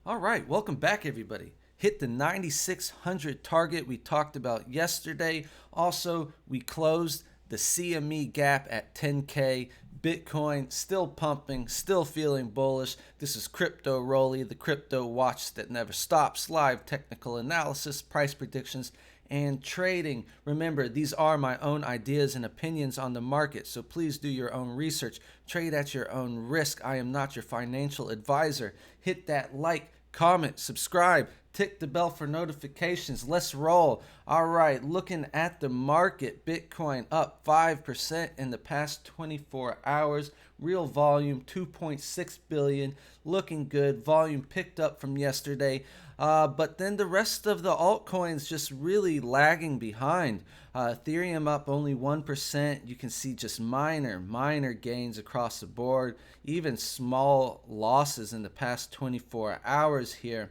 All right, welcome back, everybody. Hit the 9,600 target we talked about yesterday. Also, we closed the CME gap at 10K. Bitcoin still pumping, still feeling bullish. This is Crypto Rolly, the crypto watch that never stops. Live technical analysis, price predictions, and trading. Remember, these are my own ideas and opinions on the market, so please do your own research. Trade at your own risk. I am not your financial advisor. Hit that like, comment, subscribe, tick the bell for notifications. Let's roll. All right, looking at the market, Bitcoin up 5% in the past 24 hours. Real volume 2.6 billion, looking good. Volume picked up from yesterday, but then the rest of the altcoins just really lagging behind. Ethereum up only 1%. You can see just minor gains across the board, even small losses in the past 24 hours here.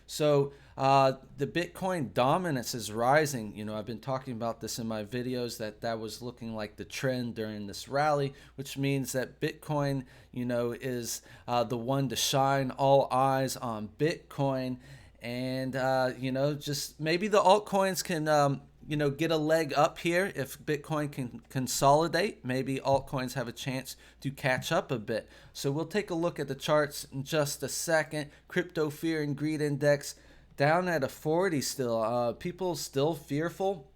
So the Bitcoin dominance is rising. You know, I've been talking about this in my videos that was looking like the trend during this rally, which means that Bitcoin, you know, is the one to shine. All eyes on Bitcoin. And, you know, just maybe the altcoins can, you know, get a leg up here. If Bitcoin can consolidate, maybe altcoins have a chance to catch up a bit. So we'll take a look at the charts in just a second. Crypto fear and greed index down at a 40 still. People still fearful,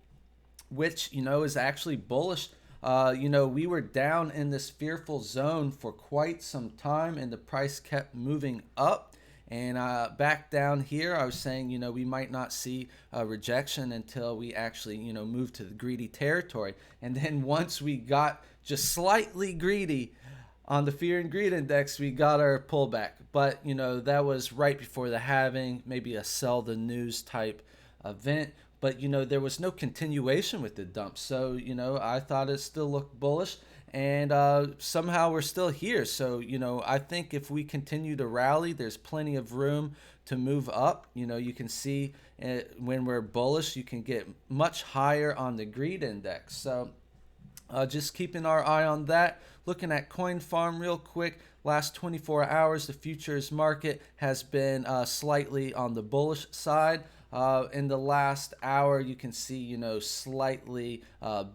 which, you know, is actually bullish. You know, we were down in this fearful zone for quite some time, and the price kept moving up. And back down here, I was saying, you know, we might not see a rejection until we actually, you know, move to the greedy territory. And then once we got just slightly greedy on the fear and greed index, we got our pullback. But, you know, that was right before the halving, maybe a sell the news type event. But, you know, there was no continuation with the dump. So, you know, I thought it still looked bullish. And somehow we're still here. So, you know, I think if we continue to rally, there's plenty of room to move up. You know, you can see when we're bullish, you can get much higher on the greed index. So just keeping our eye on that. Looking at Coin Farm real quick. Last 24 hours, the futures market has been slightly on the bullish side. In the last hour, you can see, you know, slightly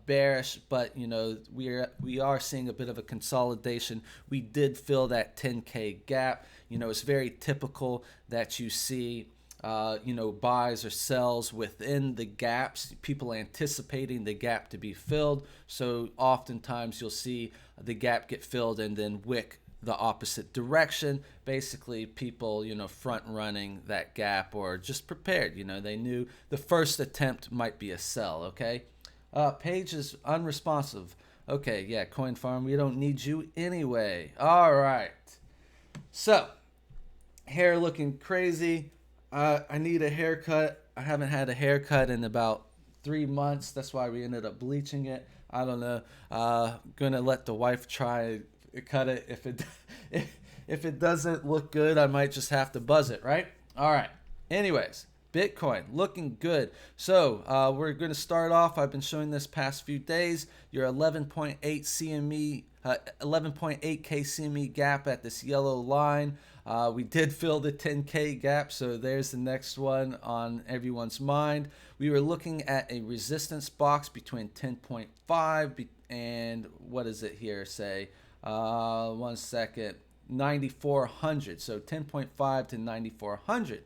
bearish, but, you know, we are seeing a bit of a consolidation. We did fill that 10K gap. You know, it's very typical that you see, you know, buys or sells within the gaps, people anticipating the gap to be filled. So oftentimes you'll see the gap get filled and then wick the opposite direction. Basically, people, you know, front running that gap or just prepared. You know, they knew the first attempt might be a sell. Okay, page is unresponsive. Okay, yeah, Coin Farm, we don't need you anyway. All right, so hair looking crazy. I need a haircut. I haven't had a haircut in about 3 months. That's why we ended up bleaching it. I don't know. Gonna let the wife try cut it. If it doesn't look good, I might just have to buzz it, right? All right. Anyways, Bitcoin looking good. So we're going to start off. I've been showing this past few days. Your 11.8 CME, 11.8K CME gap at this yellow line. We did fill the 10K gap, so there's the next one on everyone's mind. We were looking at a resistance box between 10.5 and what is it here? Say 1 second, 9,400. So 10.5 to 9,400.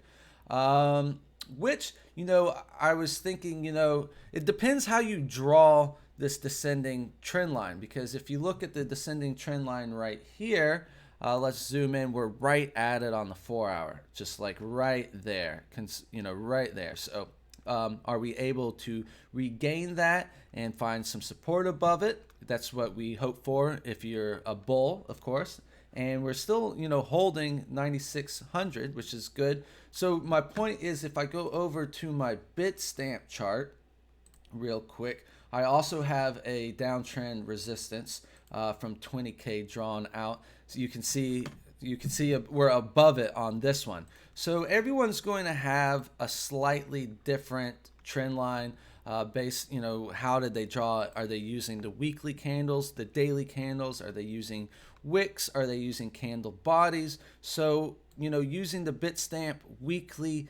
Which, you know, I was thinking, you know, it depends how you draw this descending trend line, because if you look at the descending trend line right here, let's zoom in, we're right at it on the 4-hour, just like right there, you know, right there. So are we able to regain that and find some support above it? That's what we hope for if you're a bull, of course. And we're still, you know, holding 9,600, which is good. So my point is, if I go over to my Bitstamp chart real quick, I also have a downtrend resistance from 20K drawn out. So you can see we're above it on this one. So everyone's going to have a slightly different trend line. Based, you know, how did they draw it? Are they using the weekly candles, the daily candles? Are they using wicks? Are they using candle bodies? So using the Bitstamp weekly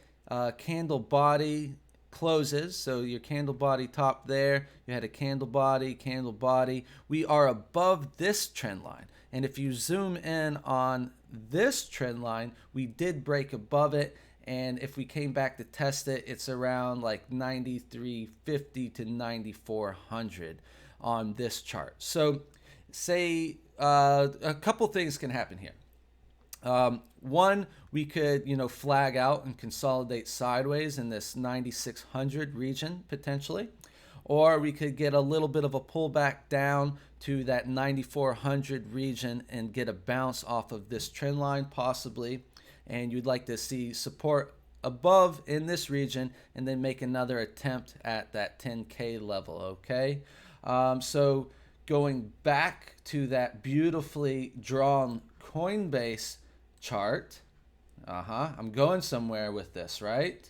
candle body closes. So your candle body top there, you had a candle body. We are above this trend line. And if you zoom in on this trend line, we did break above it. And if we came back to test it, it's around like 9350 to 9400 on this chart. So say a couple things can happen here. One, we could, flag out and consolidate sideways in this 9600 region potentially, or we could get a little bit of a pullback down to that 9400 region and get a bounce off of this trend line possibly. And you'd like to see support above in this region and then make another attempt at that 10K level, okay? So going back to that beautifully drawn Coinbase chart, I'm going somewhere with this, right?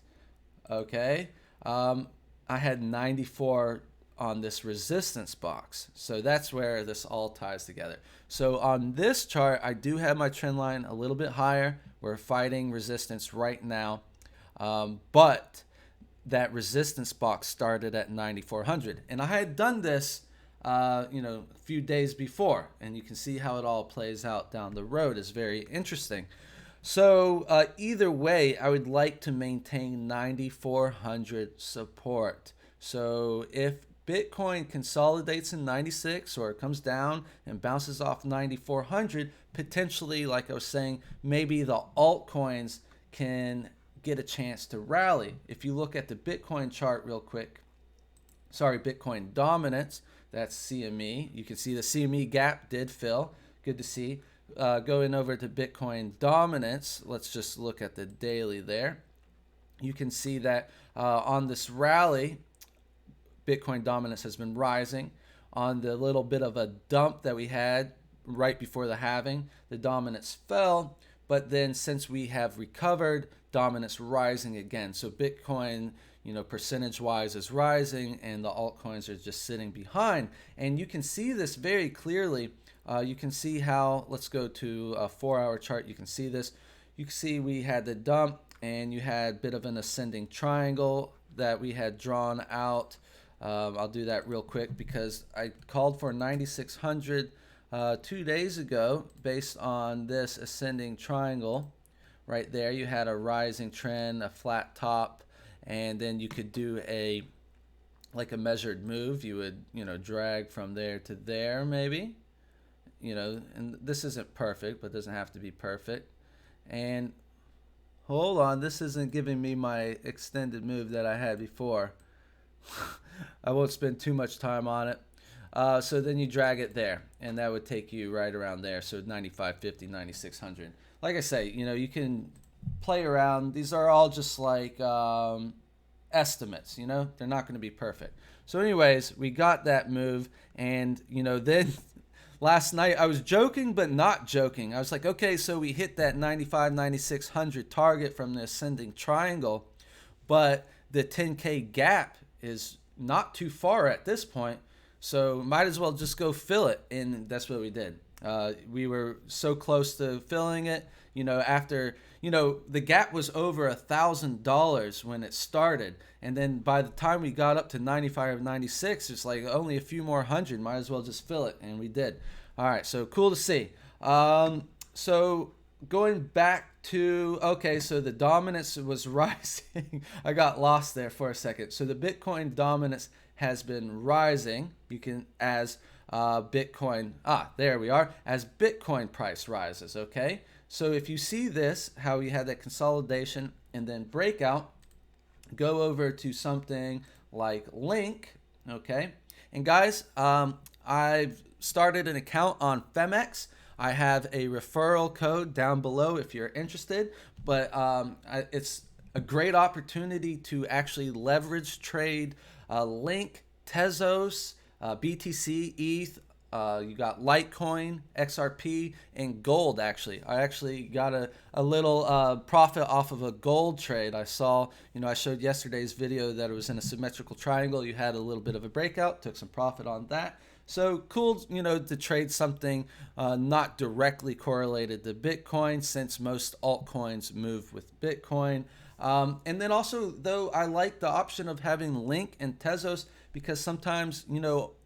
Okay, I had 94 on this resistance box, so that's where this all ties together. So on this chart, I do have my trend line a little bit higher. We're fighting resistance right now, but that resistance box started at 9400, and I had done this a few days before, and you can see how it all plays out down the road. Is very interesting. So either way, I would like to maintain 9400 support. So if Bitcoin consolidates in 96 or it comes down and bounces off 9400, potentially, like I was saying, maybe the altcoins can get a chance to rally. If you look at the Bitcoin chart real quick, Bitcoin dominance, that's CME. You can see the CME gap did fill. Good to see. Going over to Bitcoin dominance, let's just look at the daily there. You can see that on this rally, Bitcoin dominance has been rising. On the little bit of a dump that we had right before the halving, the dominance fell, but then since we have recovered, dominance rising again. So Bitcoin, percentage-wise is rising, and the altcoins are just sitting behind. And you can see this very clearly. You can see how, let's go to a 4-hour chart. You can see this. You can see we had the dump, and you had a bit of an ascending triangle that we had drawn out. I'll do that real quick because I called for 9600 2 days ago based on this ascending triangle. Right there, you had a rising trend, a flat top, and then you could do a measured move. You would, drag from there to there maybe. And this isn't perfect, but it doesn't have to be perfect. And hold on, this isn't giving me my extended move that I had before. I won't spend too much time on it. So then you drag it there, and that would take you right around there. So 9550, 9600. Like I say, you can play around. These are all just like estimates, they're not going to be perfect. So anyways, we got that move, and then last night I was joking but not joking. I was like, okay, so we hit that 9600 target from the ascending triangle, but the 10K gap is not too far at this point, so might as well just go fill it. And that's what we did. We were so close to filling it, after, the gap was over $1,000 when it started. And then by the time we got up to 95 or 96, it's like only a few more hundred, might as well just fill it. And we did. All right. So cool to see. So going back to, okay, so the dominance was rising. I got lost there for a second. So the Bitcoin dominance has been rising. You can, as Bitcoin, there we are, as Bitcoin price rises, okay? So if you see this, how we had that consolidation and then breakout, go over to something like Link, okay? And guys, I've started an account on PHEMEX. I have a referral code down below if you're interested, but it's a great opportunity to actually leverage trade Link, Tezos, BTC, ETH. You got Litecoin, XRP, and gold. Actually, I actually got a little profit off of a gold trade. I saw, I showed yesterday's video that it was in a symmetrical triangle. You had a little bit of a breakout, took some profit on that. So cool, to trade something not directly correlated to Bitcoin, since most altcoins move with Bitcoin. And then also, though, I like the option of having Link and Tezos, because sometimes,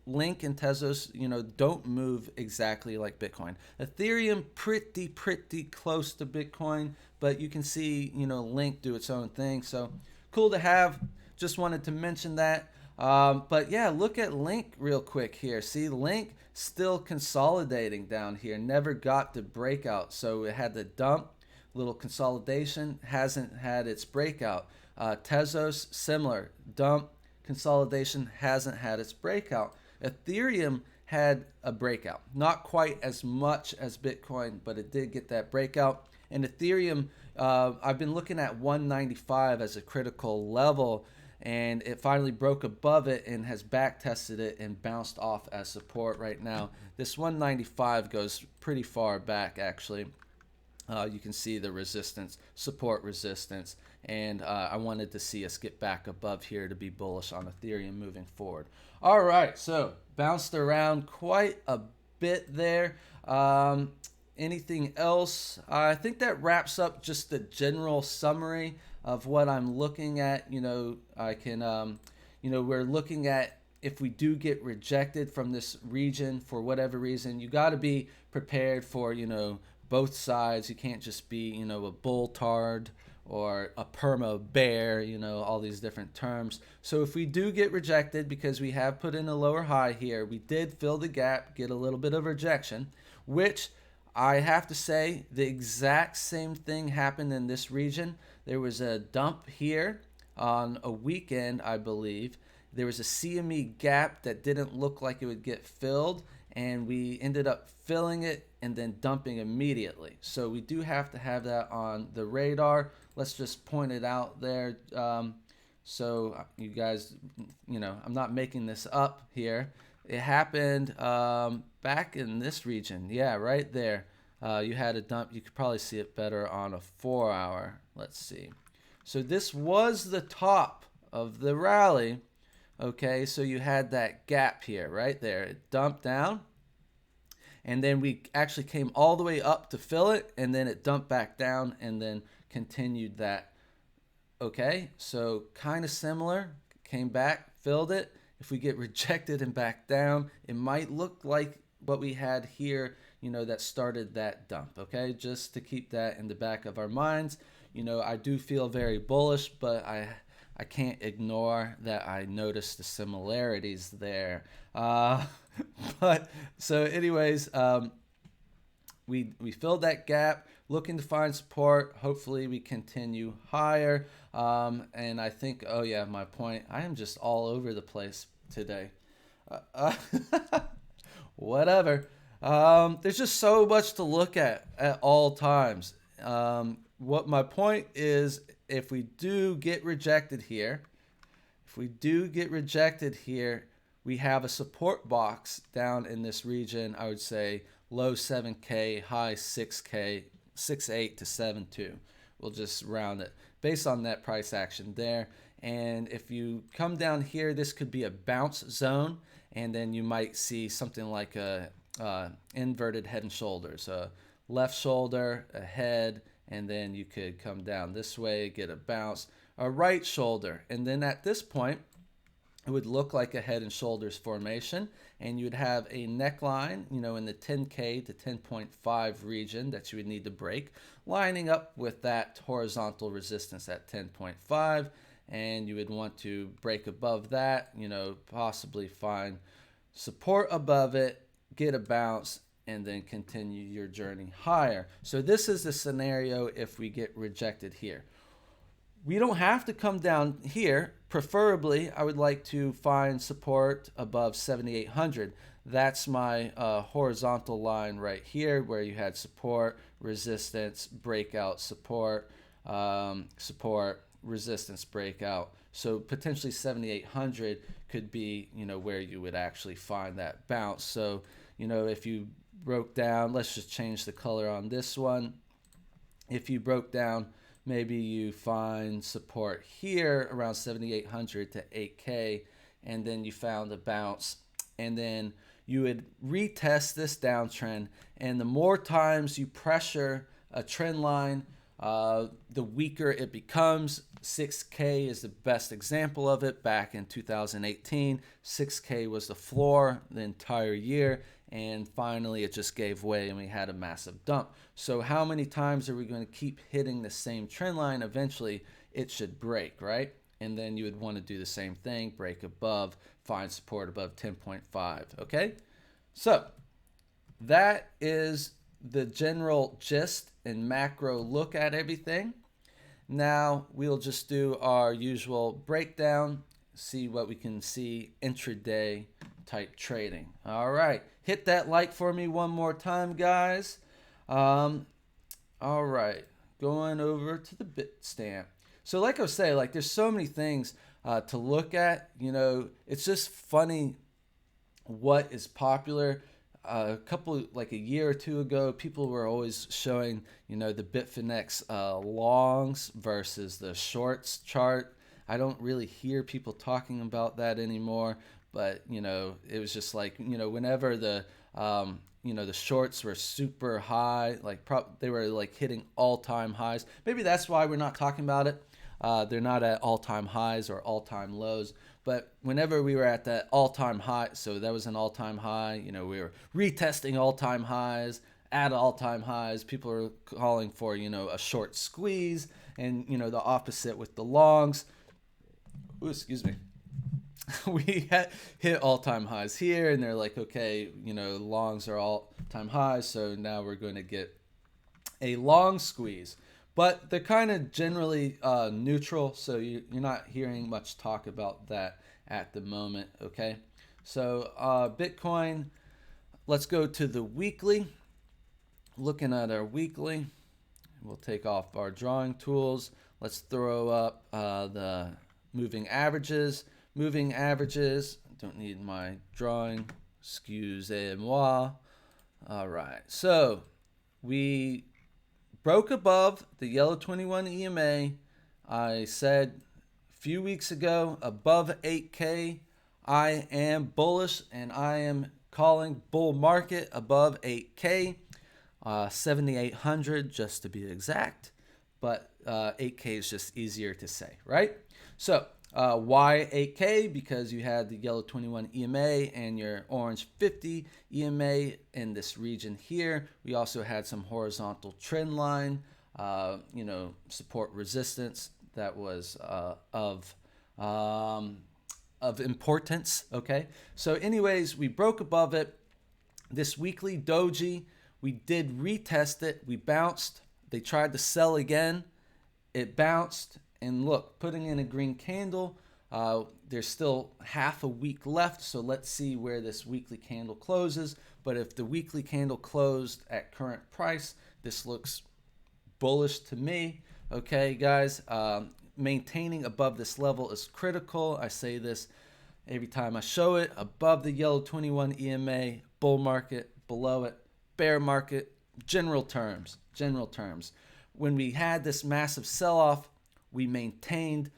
Link and Tezos, don't move exactly like Bitcoin. Ethereum pretty close to Bitcoin, but you can see, Link do its own thing. So cool to have. Just wanted to mention that. But yeah, look at Link real quick here. See, Link still consolidating down here. Never got the breakout. So it had the dump, little consolidation, hasn't had its breakout. Tezos, similar, dump, consolidation, hasn't had its breakout. Ethereum had a breakout. Not quite as much as Bitcoin, but it did get that breakout. And Ethereum, I've been looking at 195 as a critical level, and it finally broke above it and has back tested it and bounced off as support right now. This 195 goes pretty far back, actually. You can see the resistance, support resistance, and I wanted to see us get back above here to be bullish on Ethereum moving forward. All right, so bounced around quite a bit there. Anything else? I think that wraps up just the general summary of what I'm looking at. I can, we're looking at, if we do get rejected from this region for whatever reason, you got to be prepared for, both sides. You can't just be, a bull tard or a perma bear, all these different terms. So if we do get rejected, because we have put in a lower high here, we did fill the gap, get a little bit of rejection, which I have to say the exact same thing happened in this region. There was a dump here on a weekend, I believe. There was a CME gap that didn't look like it would get filled, and we ended up filling it and then dumping immediately. So we do have to have that on the radar. Let's just point it out there. So you guys, I'm not making this up here. It happened back in this region. Yeah, right there. You had a dump. You could probably see it better on a 4-hour. Let's see. So this was the top of the rally. Okay, so you had that gap here, right there. It dumped down, and then we actually came all the way up to fill it, and then it dumped back down and then continued that. Okay, so kind of similar. Came back, filled it. If we get rejected and back down, it might look like what we had here, that started that dump. Okay, just to keep that in the back of our minds. I do feel very bullish, but I can't ignore that I noticed the similarities there. But so anyways, we filled that gap, looking to find support. Hopefully we continue higher. And I think, oh yeah, my point, I am just all over the place today. Whatever. There's just so much to look at all times. What my point is, if we do get rejected here, we have a support box down in this region. I would say low 7K, high 6K, 6.8 to 7.2. We'll just round it based on that price action there. And if you come down here, this could be a bounce zone, and then you might see something like a inverted head and shoulders, a left shoulder, a head, and then you could come down this way, get a bounce, a right shoulder, and then at this point it would look like a head and shoulders formation, and you would have a neckline, in the 10K to 10.5 region that you would need to break, lining up with that horizontal resistance at 10.5, and you would want to break above that, possibly find support above it, get a bounce, and then continue your journey higher. So this is the scenario if we get rejected here. We don't have to come down here. Preferably, I would like to find support above 7,800. That's my horizontal line right here, where you had support, resistance, breakout, support, support, resistance, breakout. So potentially 7,800 could be, where you would actually find that bounce. So, if you broke down, let's just change the color on this one. If you broke down, maybe you find support here around 7,800 to 8K, and then you found a bounce, and then you would retest this downtrend, and the more times you pressure a trend line, the weaker it becomes. 6K is the best example of it. Back in 2018, 6K was the floor the entire year, and finally it just gave way and we had a massive dump. So how many times are we going to keep hitting the same trend line? Eventually it should break, right? And then you would want to do the same thing, break above, find support above 10.5, okay? So that is the general gist and macro look at everything. Now we'll just do our usual breakdown, see what we can see intraday type trading. All right, hit that like for me one more time, guys. All right, going over to the Bitstamp. So like I was saying, like there's so many things to look at. You know, it's just funny what is popular. Like a year or two ago, people were always showing, you know, the Bitfinex longs versus the shorts chart. I don't really hear people talking about that anymore, but, you know, it was just like, you know, whenever the, you know, the shorts were super high, like they were like hitting all-time highs. Maybe that's why we're not talking about it. They're not at all-time highs or all-time lows. But whenever we were at that all-time high, so that was an all-time high, you know, we were retesting all-time highs, at all-time highs. People are calling for, you know, a short squeeze, and, you know, the opposite with the longs. Ooh, excuse me. We had hit all-time highs here, and they're like, okay, you know, longs are all-time highs, so now we're going to get a long squeeze. But they're kind of generally neutral, so you're not hearing much talk about that at the moment, okay? So Bitcoin, let's go to the weekly. Looking at our weekly, we'll take off our drawing tools. Let's throw up the moving averages. Moving averages, don't need my drawing, excusez-moi. All right, so we broke above the yellow 21 EMA. I said a few weeks ago, above 8K, I am bullish, and I am calling bull market above 8K, 7,800 just to be exact, but 8K is just easier to say, right? So why 8K? Because you had the yellow 21 EMA and your orange 50 EMA in this region here. We also had some horizontal trend line, you know, support resistance that was of importance. Okay, so anyways, we broke above it. This weekly doji, we did retest it. We bounced. They tried to sell again. It bounced. And look, putting in a green candle, there's still half a week left, so let's see where this weekly candle closes. But if the weekly candle closed at current price, this looks bullish to me. Okay, guys, maintaining above this level is critical. I say this every time I show it. Above the yellow 21 EMA, bull market, below it, bear market, general terms. When we had this massive sell-off, we maintained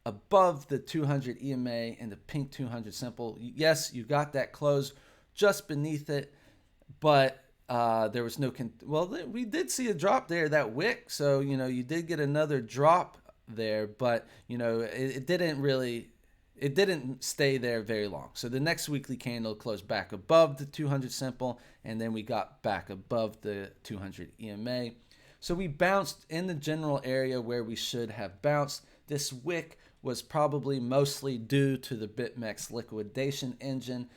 above the 200 EMA and the pink 200 simple. Yes, you got that close just beneath it, but there was no we did see a drop there, that wick. So, you know, you did get another drop there, but, you know, it didn't stay there very long. So the next weekly candle closed back above the 200 simple, and then we got back above the 200 EMA. So we bounced in the general area where we should have bounced. This wick was probably mostly due to the BitMEX liquidation engine.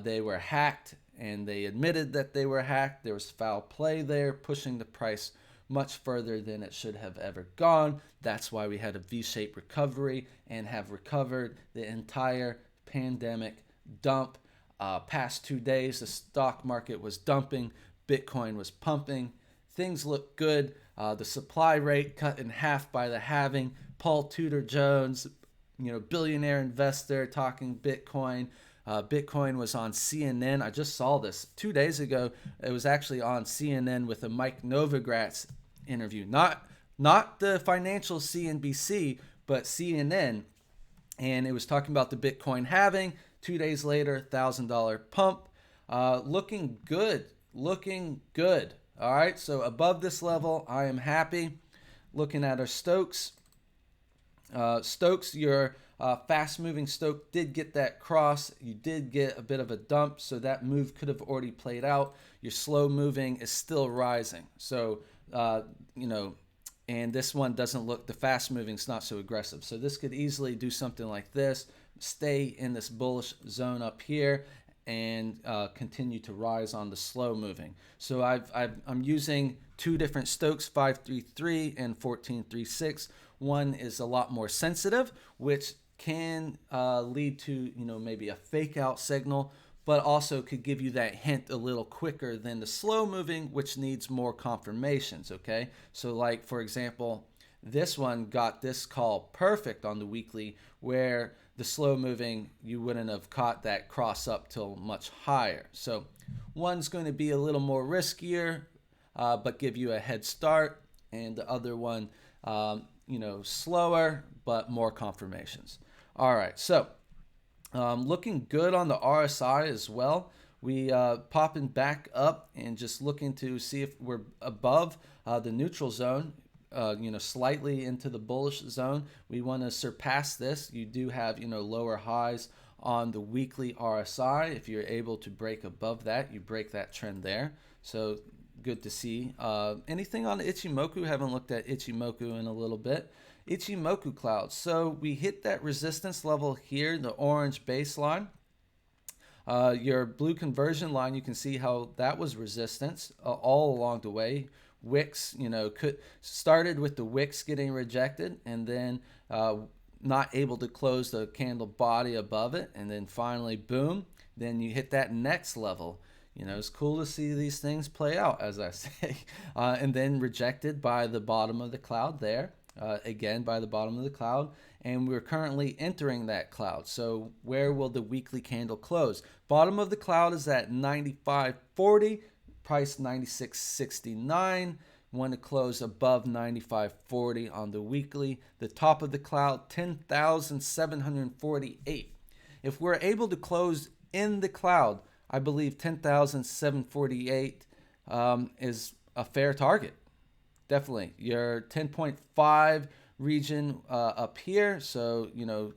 They were hacked, and they admitted that they were hacked. There was foul play there, pushing the price much further than it should have ever gone. That's why we had a V-shaped recovery and have recovered the entire pandemic dump. Past 2 days, the stock market was dumping. Bitcoin was pumping. Things look good. The supply rate cut in half by the halving. Paul Tudor Jones, you know, billionaire investor, talking Bitcoin. Bitcoin was on CNN. I just saw this 2 days ago. It was actually on CNN with a Mike Novogratz interview. Not the financial CNBC, but CNN. And it was talking about the Bitcoin halving. 2 days later, $1,000 pump. Looking good, looking good. All right, so above this level, I am happy. Looking at our Stokes. Stokes, your fast moving Stoke did get that cross. You did get a bit of a dump, so that move could have already played out. Your slow moving is still rising. So, you know, and this one doesn't look, the fast moving is not so aggressive. So this could easily do something like this, stay in this bullish zone up here, and continue to rise on the slow moving. So I'm using two different Stokes, 533 and 1436. One is a lot more sensitive, which can lead to, you know, maybe a fake out signal, but also could give you that hint a little quicker than the slow moving, which needs more confirmations. Okay, so like for example, this one got this call perfect on the weekly, where the slow moving, you wouldn't have caught that cross up till much higher. So one's going to be a little more riskier, but give you a head start, and the other one, you know, slower, but more confirmations. All right, so looking good on the RSI as well. We popping back up and just looking to see if we're above the neutral zone, you know, slightly into the bullish zone. We want to surpass this. You do have, you know, lower highs on the weekly RSI. If you're able to break above that, you break that trend there. So good to see. Anything on Ichimoku? Haven't looked at Ichimoku in a little bit. Ichimoku cloud. So we hit that resistance level here, the orange baseline. Your blue conversion line, you can see how that was resistance all along the way. Wicks, you know, started with the wicks getting rejected, and then not able to close the candle body above it, and then finally, boom, then you hit that next level. You know, it's cool to see these things play out, as I say, and then rejected by the bottom of the cloud there, again by the bottom of the cloud, and we're currently entering that cloud. So where will the weekly candle close? Bottom of the cloud is at 95.40. Price 96.69. Want to close above 95.40 on the weekly. The top of the cloud 10,748. If we're able to close in the cloud, I believe 10,748 is a fair target. Definitely your 10.5 region up here. So, you know,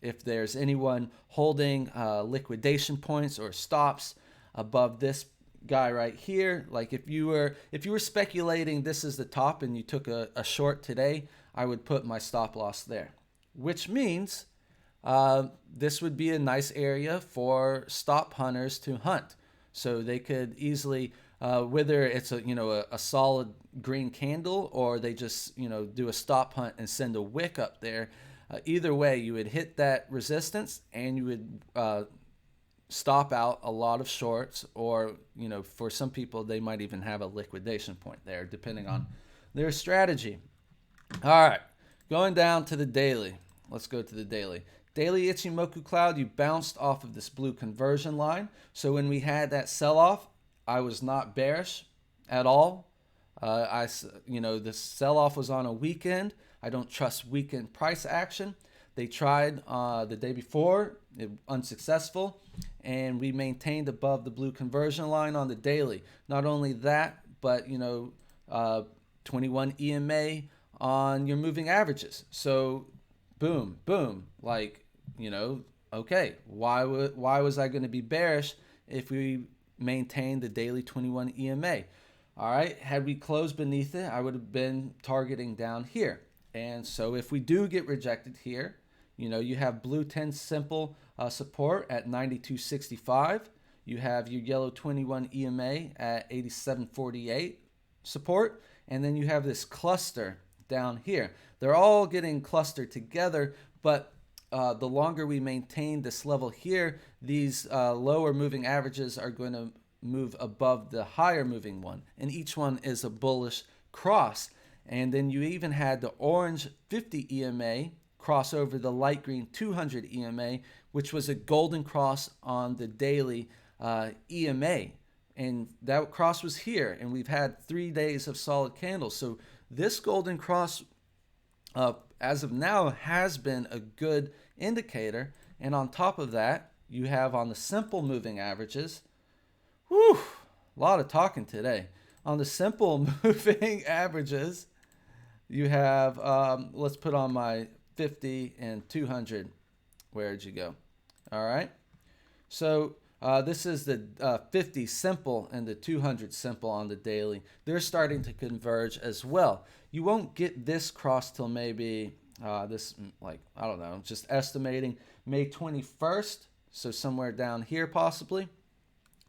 if there's anyone holding liquidation points or stops above this guy right here, like if you were speculating this is the top and you took a short today, I would put my stop loss there, which means this would be a nice area for stop hunters to hunt. So they could easily, whether it's a solid green candle, or they just, you know, do a stop hunt and send a wick up there, either way you would hit that resistance and you would stop out a lot of shorts, or, you know, for some people they might even have a liquidation point there depending on their strategy. All right, going down to the daily. Let's go to the daily. Daily Ichimoku cloud, you bounced off of this blue conversion line. So when we had that sell-off, I was not bearish at all. You know, the sell-off was on a weekend. I don't trust weekend price action. They tried the day before, unsuccessful, and we maintained above the blue conversion line on the daily. Not only that, but, you know, 21 EMA on your moving averages. So boom, boom, like, you know, okay, why was I going to be bearish if we maintained the daily 21 EMA? All right, had we closed beneath it, I would have been targeting down here. And so if we do get rejected here, you know, you have blue 10 simple support at 92.65. You have your yellow 21 EMA at 87.48 support. And then you have this cluster down here. They're all getting clustered together, but the longer we maintain this level here, these lower moving averages are going to move above the higher moving one. And each one is a bullish cross. And then you even had the orange 50 EMA cross over the light green 200 EMA, which was a golden cross on the daily EMA. And that cross was here, and we've had 3 days of solid candles. So this golden cross, as of now, has been a good indicator. And on top of that, you have on the simple moving averages, Whew, a lot of talking today. On the simple moving averages, you have, let's put on my 50 and 200. Where'd you go? All right. So this is the 50 simple and the 200 simple on the daily. They're starting to converge as well. You won't get this cross till maybe this, like, I don't know, just estimating May 21st. So somewhere down here possibly.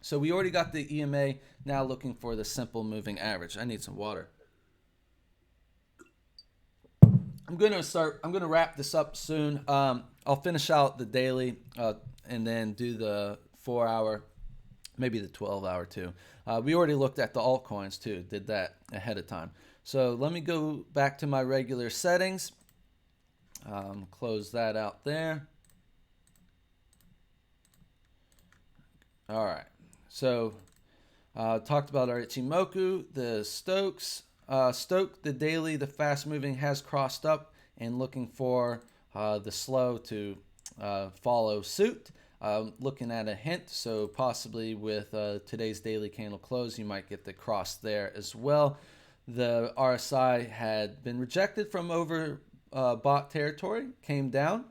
So we already got the EMA, now looking for the simple moving average. I need some water. I'm gonna wrap this up soon. I'll finish out the daily and then do the 4-hour, maybe the 12-hour too. We already looked at the altcoins too, did that ahead of time. So let me go back to my regular settings. Close that out there. All right. So talked about our Ichimoku, the Stokes. Stoke, the daily, the fast moving has crossed up and looking for the slow to follow suit. Looking at a hint, so possibly with today's daily candle close, you might get the cross there as well. The RSI had been rejected from over bought territory, came down,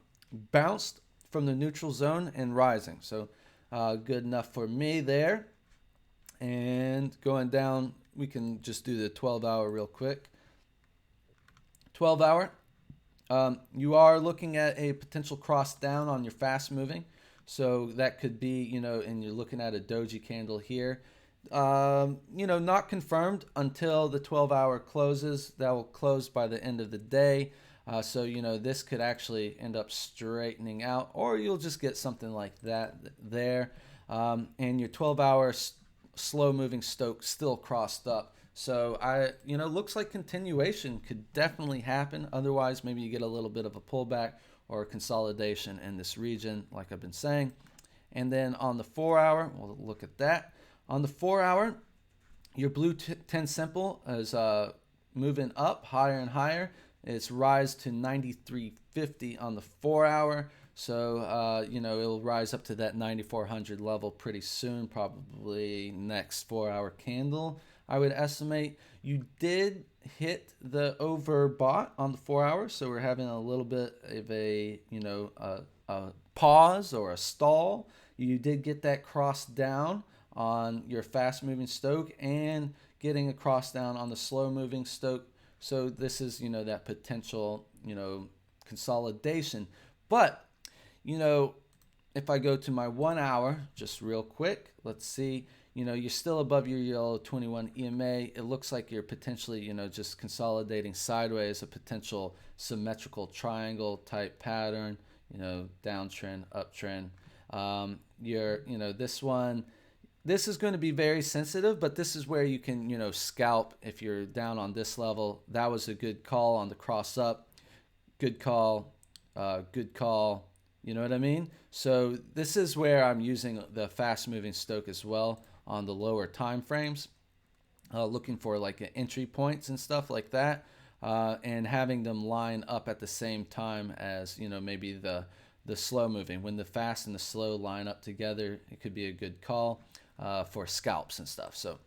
bounced from the neutral zone and rising. So good enough for me there. And going down, we can just do the 12-hour real quick. 12-hour, you are looking at a potential cross down on your fast moving. So that could be, you know, and you're looking at a doji candle here. You know, not confirmed until the 12-hour closes. That will close by the end of the day. So, you know, this could actually end up straightening out, or you'll just get something like that there. And your 12-hour slow moving Stoke still crossed up. So you know, looks like continuation could definitely happen. Otherwise, maybe you get a little bit of a pullback or a consolidation in this region, like I've been saying. And then on the 4-hour, we'll look at that. On the 4-hour, your blue 10 simple is moving up higher and higher. It's rise to 93.50 on the 4-hour. So, you know, it'll rise up to that 9,400 level pretty soon, probably next 4-hour candle, I would estimate. You did hit the overbought on the 4-hour, so we're having a little bit of a, you know, a pause or a stall. You did get that cross down on your fast-moving Stoke and getting a cross down on the slow-moving Stoke. So this is, you know, that potential, you know, consolidation. But you know, if I go to my 1-hour, just real quick, let's see, you know, you're still above your yellow 21 EMA. It looks like you're potentially, you know, just consolidating sideways, a potential symmetrical triangle type pattern, you know, downtrend, uptrend. You know, this is going to be very sensitive, but this is where you can, you know, scalp if you're down on this level. That was a good call on the cross up. Good call, good call. You know what I mean? So this is where I'm using the fast moving Stoke as well on the lower time frames, looking for like entry points and stuff like that, and having them line up at the same time as, you know, maybe the slow moving. When the fast and the slow line up together, it could be a good call for scalps and stuff. So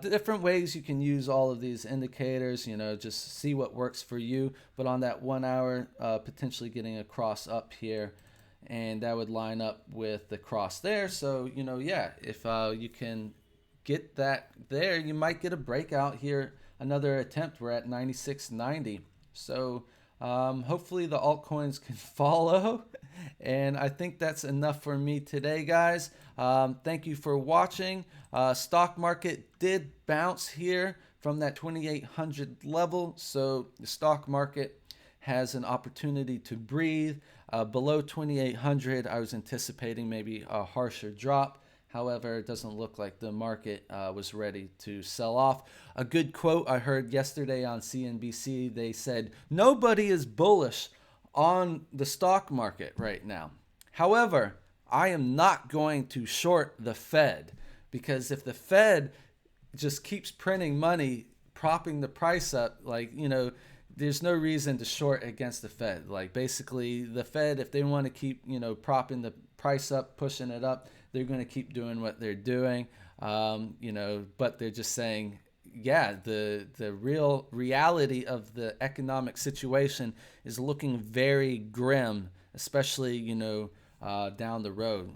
different ways you can use all of these indicators, you know, just see what works for you. But on that 1-hour, potentially getting a cross up here, and that would line up with the cross there. So, you know, yeah, if you can get that there, you might get a breakout here. Another attempt. We're at 96.90. So hopefully the altcoins can follow. And I think that's enough for me today, guys. Thank you for watching. Stock market did bounce here from that 2,800 level. So the stock market has an opportunity to breathe. Below 2,800, I was anticipating maybe a harsher drop. However, it doesn't look like the market was ready to sell off. A good quote I heard yesterday on CNBC, they said, nobody is bullish on the stock market right now. However, I am not going to short the Fed, because if the Fed just keeps printing money, propping the price up, like, you know, there's no reason to short against the Fed. Like, basically the Fed, if they want to keep, you know, propping the price up, pushing it up, they're going to keep doing what they're doing. But they're just saying, yeah, the real reality of the economic situation is looking very grim, especially down the road.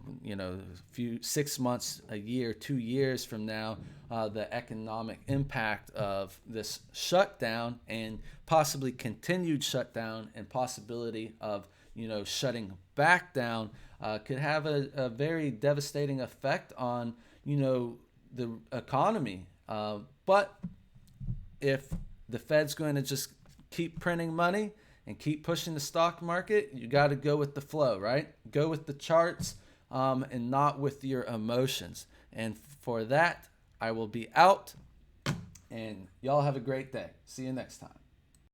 Few 6 months, a year, 2 years from now, the economic impact of this shutdown and possibly continued shutdown and possibility of shutting back down could have a very devastating effect on the economy. But if the Fed's going to just keep printing money and keep pushing the stock market, you got to go with the flow, right? Go with the charts and not with your emotions. And for that, I will be out. And y'all have a great day. See you next time.